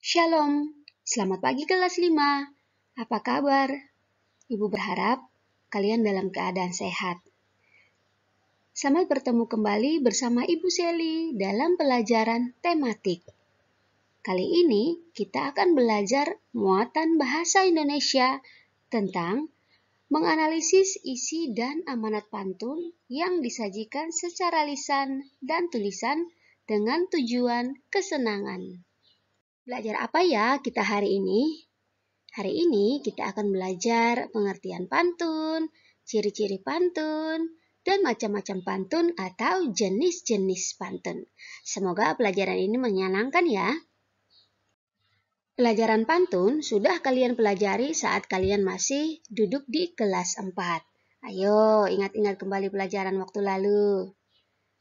Shalom, selamat pagi kelas 5. Apa kabar? Ibu berharap kalian dalam keadaan sehat. Selamat bertemu kembali bersama Ibu Seli dalam pelajaran tematik. Kali ini kita akan belajar muatan bahasa Indonesia tentang menganalisis isi dan amanat pantun yang disajikan secara lisan dan tulisan dengan tujuan kesenangan. Belajar apa ya kita hari ini? Hari ini kita akan belajar pengertian pantun, ciri-ciri pantun, dan macam-macam pantun atau jenis-jenis pantun. Semoga pelajaran ini menyenangkan ya. Pelajaran pantun sudah kalian pelajari saat kalian masih duduk di kelas 4. Ayo, ingat-ingat kembali pelajaran waktu lalu.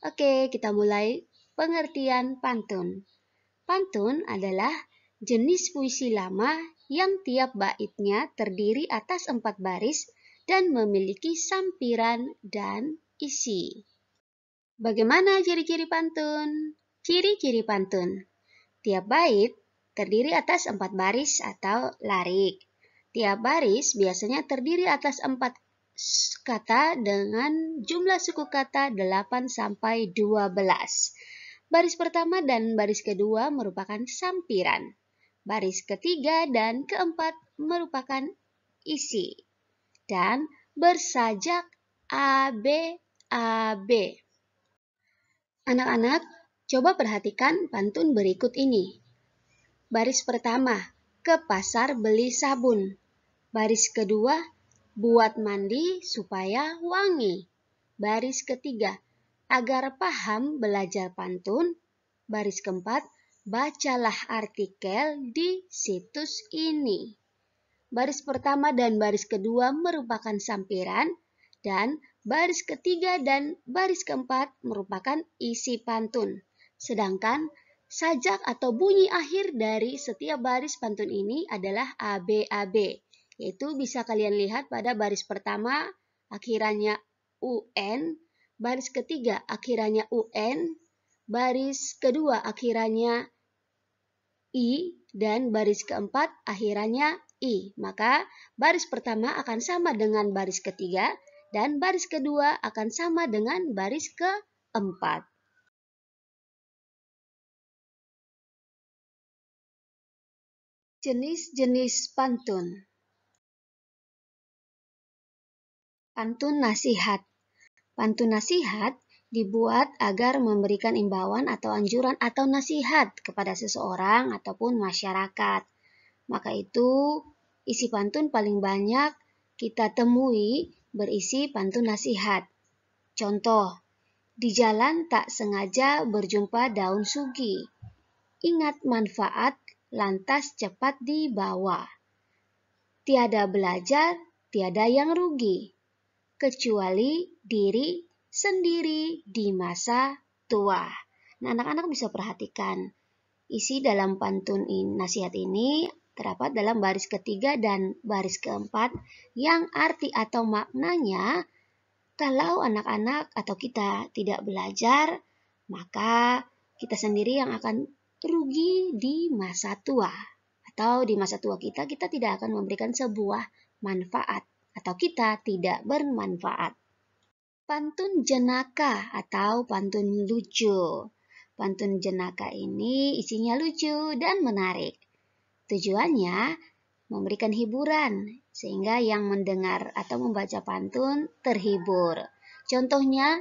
Oke, kita mulai pengertian pantun. Pantun adalah jenis puisi lama yang tiap baitnya terdiri atas 4 baris dan memiliki sampiran dan isi. Bagaimana ciri-ciri pantun? Ciri-ciri pantun. Tiap bait terdiri atas 4 baris atau larik. Tiap baris biasanya terdiri atas 4 kata dengan jumlah suku kata 8 sampai 12. Baris pertama dan baris kedua merupakan sampiran. Baris ketiga dan keempat merupakan isi. Dan bersajak AB. Anak-anak, coba perhatikan pantun berikut ini. Baris pertama, ke pasar beli sabun. Baris kedua, buat mandi supaya wangi. Baris ketiga, agar paham belajar pantun. Baris keempat, bacalah artikel di situs ini. Baris pertama dan baris kedua merupakan sampiran, dan baris ketiga dan baris keempat merupakan isi pantun. Sedangkan sajak atau bunyi akhir dari setiap baris pantun ini adalah ABAB, yaitu bisa kalian lihat pada baris pertama akhirannya UN, baris ketiga akhirannya UN, baris kedua akhirannya I, dan baris keempat akhirannya I. Maka baris pertama akan sama dengan baris ketiga, dan baris kedua akan sama dengan baris keempat. Jenis-jenis pantun. Pantun nasihat. Pantun nasihat dibuat agar memberikan imbauan atau anjuran atau nasihat kepada seseorang ataupun masyarakat. Maka itu isi pantun paling banyak kita temui berisi pantun nasihat. Contoh, di jalan tak sengaja berjumpa daun sugi. Ingat manfaat, lantas cepat dibawa. Tiada belajar, tiada yang rugi, kecuali diri sendiri di masa tua. Nah, anak-anak bisa perhatikan isi dalam pantun nasihat ini terdapat dalam baris ketiga dan baris keempat yang arti atau maknanya kalau anak-anak atau kita tidak belajar, maka kita sendiri yang akan rugi di masa tua. Atau di masa tua kita tidak akan memberikan sebuah manfaat atau kita tidak bermanfaat. Pantun jenaka atau pantun lucu. Pantun jenaka ini isinya lucu dan menarik. Tujuannya memberikan hiburan sehingga yang mendengar atau membaca pantun terhibur. Contohnya,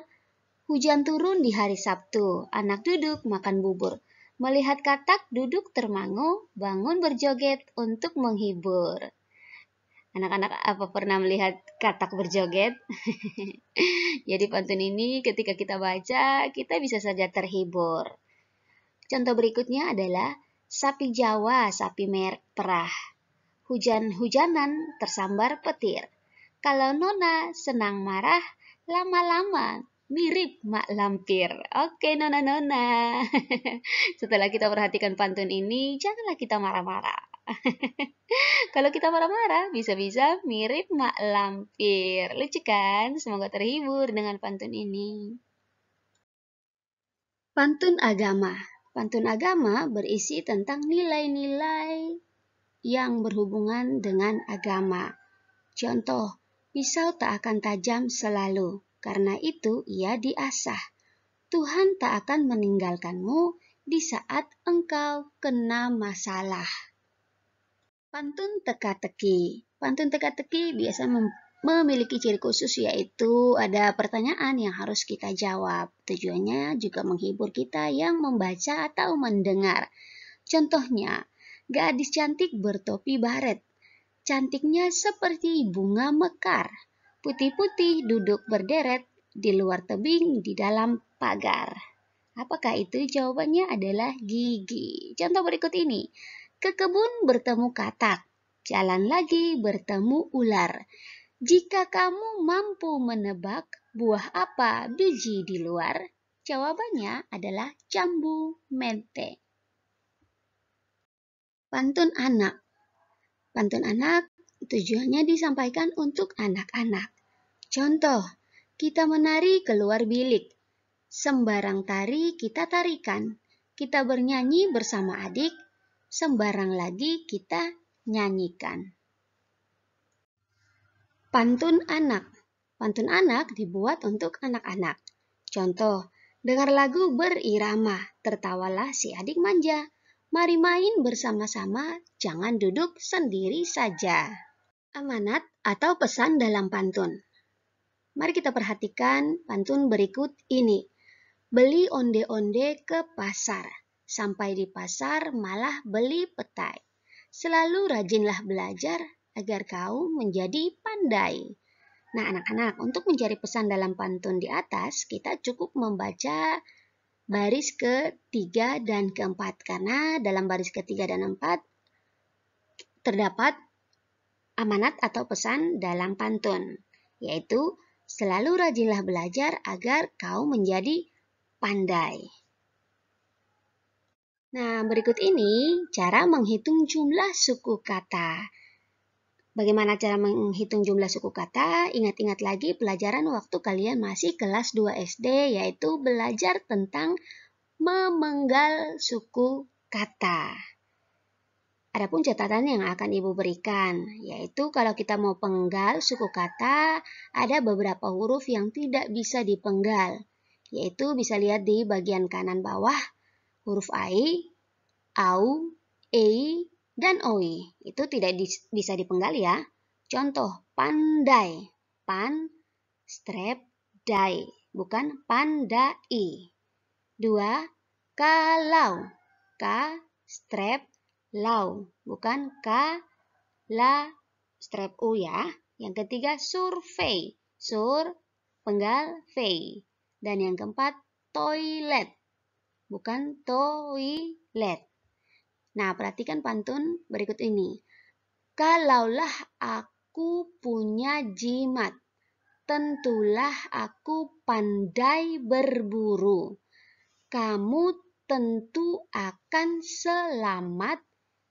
hujan turun di hari Sabtu, anak duduk makan bubur. Melihat katak duduk termangu, bangun berjoget untuk menghibur. Anak-anak apa pernah melihat katak berjoget? Jadi pantun ini ketika kita baca, kita bisa saja terhibur. Contoh berikutnya adalah sapi Jawa, sapi perah. Hujan-hujanan tersambar petir. Kalau Nona senang marah, lama-lama mirip mak lampir. Oke Nona-nona. Setelah kita perhatikan pantun ini, janganlah kita marah-marah. Kalau kita marah-marah, bisa-bisa mirip mak lampir. Lucu kan? Semoga terhibur dengan pantun ini. Pantun agama. Pantun agama berisi tentang nilai-nilai yang berhubungan dengan agama. Contoh, pisau tak akan tajam selalu, karena itu ia diasah. Tuhan tak akan meninggalkanmu di saat engkau kena masalah. Pantun teka-teki. Pantun teka-teki biasa memiliki ciri khusus, yaitu ada pertanyaan yang harus kita jawab. Tujuannya juga menghibur kita yang membaca atau mendengar. Contohnya, gadis cantik bertopi baret. Cantiknya seperti bunga mekar. Putih-putih duduk berderet di luar tebing di dalam pagar. Apakah itu? Jawabannya adalah gigi. Contoh berikut ini. Ke kebun bertemu katak, jalan lagi bertemu ular. Jika kamu mampu menebak buah apa biji di luar, jawabannya adalah jambu mente. Pantun anak. Pantun anak tujuannya disampaikan untuk anak-anak. Contoh, kita menari keluar bilik. Sembarang tari kita tarikan. Kita bernyanyi bersama adik. Sembarang lagi kita nyanyikan. Pantun anak. Pantun anak dibuat untuk anak-anak. Contoh, dengar lagu berirama, tertawalah si adik manja. Mari main bersama-sama, jangan duduk sendiri saja. Amanat atau pesan dalam pantun. Mari kita perhatikan pantun berikut ini. Beli onde-onde ke pasar. Sampai di pasar malah beli petai. Selalu rajinlah belajar agar kau menjadi pandai. Nah anak-anak, untuk mencari pesan dalam pantun di atas, kita cukup membaca baris ketiga dan keempat. Karena dalam baris ketiga dan keempat terdapat amanat atau pesan dalam pantun. Yaitu, selalu rajinlah belajar agar kau menjadi pandai. Nah, berikut ini cara menghitung jumlah suku kata. Bagaimana cara menghitung jumlah suku kata? Ingat-ingat lagi pelajaran waktu kalian masih kelas 2 SD, yaitu belajar tentang memenggal suku kata. Adapun catatan yang akan Ibu berikan, yaitu kalau kita mau penggal suku kata, ada beberapa huruf yang tidak bisa dipenggal, yaitu bisa lihat di bagian kanan bawah, huruf ai, au, ei, dan oi. Itu tidak bisa dipenggal ya. Contoh, pandai, pan, strep, dai, bukan pandai. 2. Kalau, ka, strep, lau, bukan ka, la, strep u ya. Yang ketiga, survei, sur, penggal, vei. Dan yang keempat, toilet, bukan toilet. Nah, perhatikan pantun berikut ini. Kalaulah aku punya jimat, tentulah aku pandai berburu. Kamu tentu akan selamat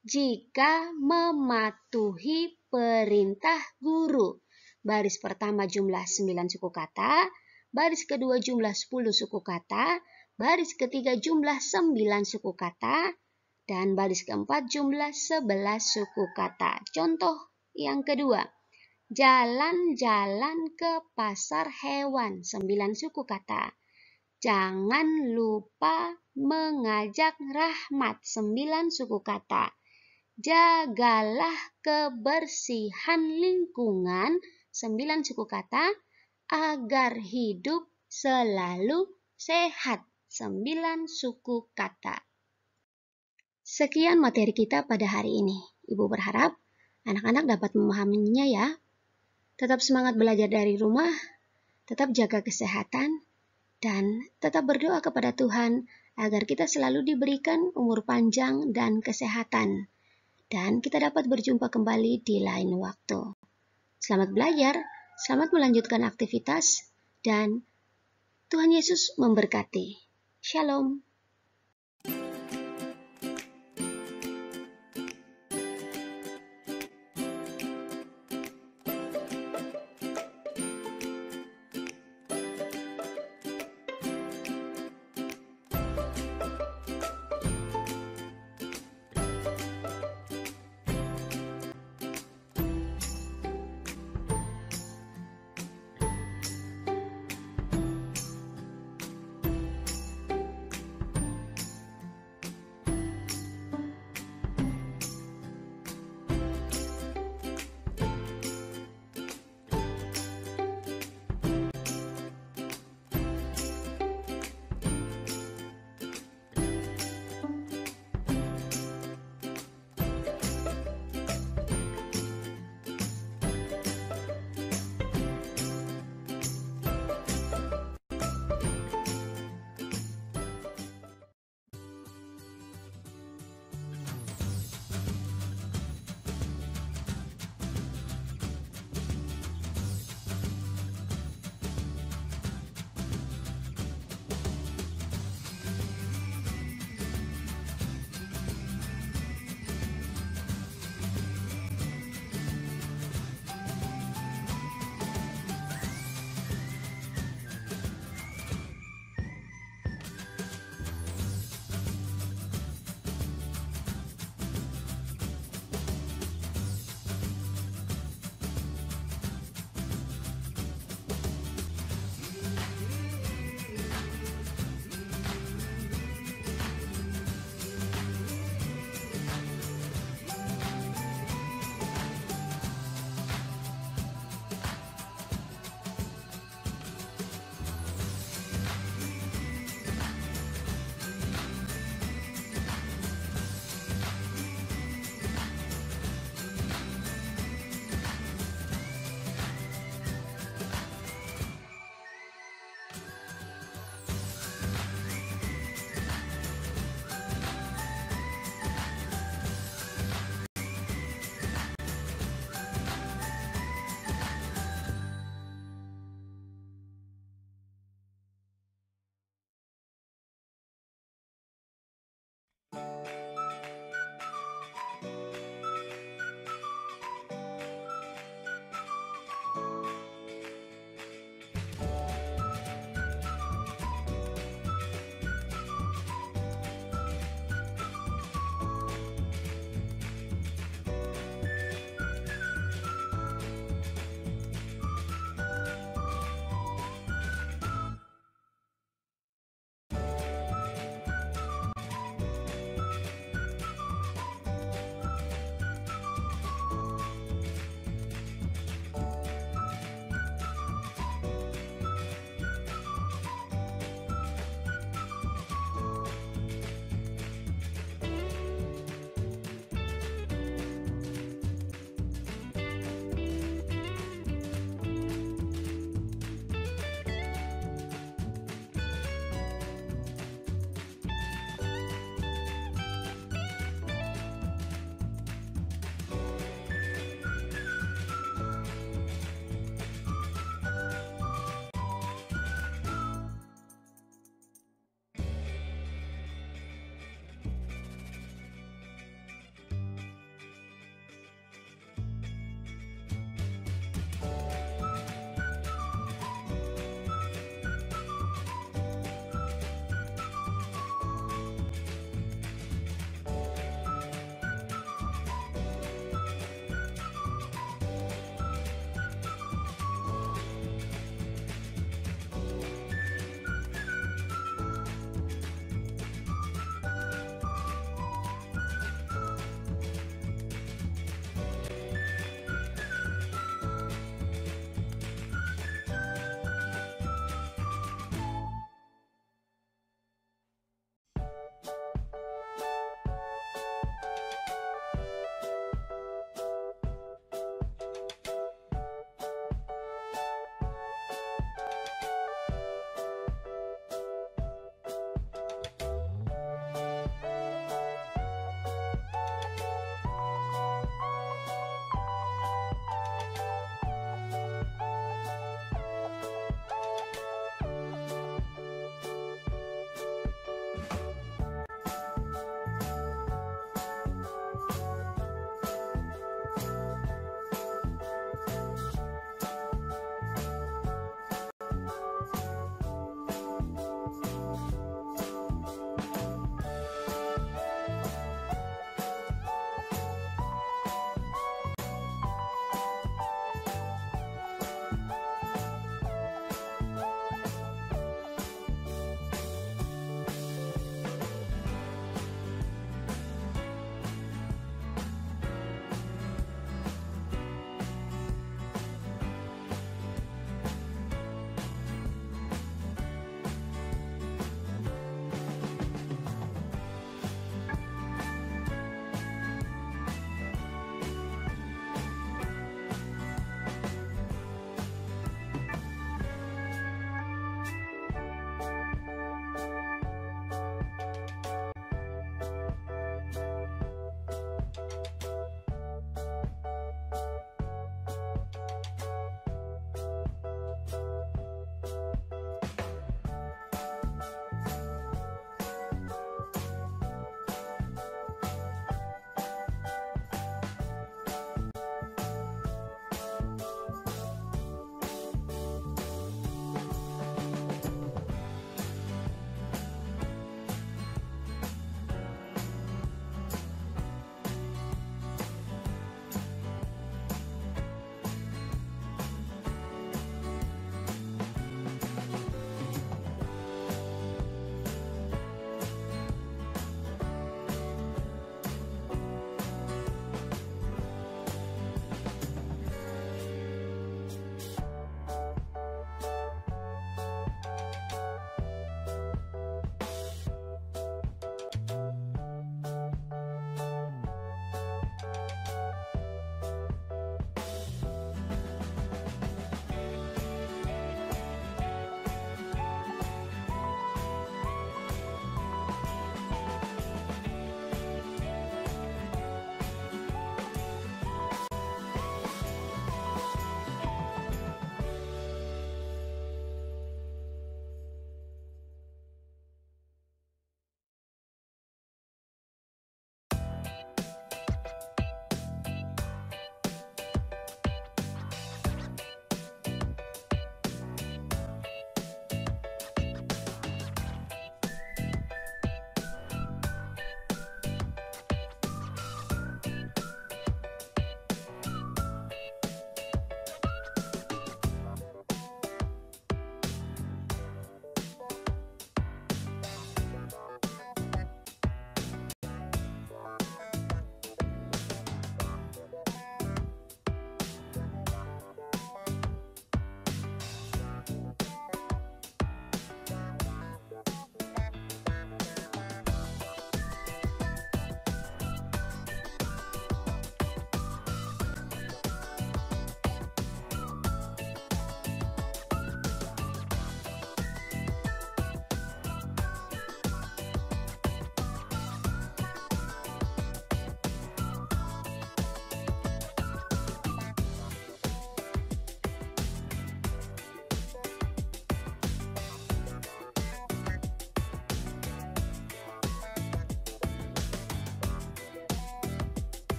jika mematuhi perintah guru. Baris pertama jumlah 9 suku kata, baris kedua jumlah 10 suku kata, baris ketiga jumlah 9 suku kata, dan baris keempat jumlah 11 suku kata. Contoh yang kedua, jalan-jalan ke pasar hewan, 9 suku kata. Jangan lupa mengajak rahmat, 9 suku kata. Jagalah kebersihan lingkungan, 9 suku kata, agar hidup selalu sehat, 9 suku kata. Sekian materi kita pada hari ini. Ibu berharap anak-anak dapat memahaminya ya. Tetap semangat belajar dari rumah, tetap jaga kesehatan, dan tetap berdoa kepada Tuhan agar kita selalu diberikan umur panjang dan kesehatan. Dan kita dapat berjumpa kembali di lain waktu. Selamat belajar, selamat melanjutkan aktivitas, dan Tuhan Yesus memberkati. Shalom.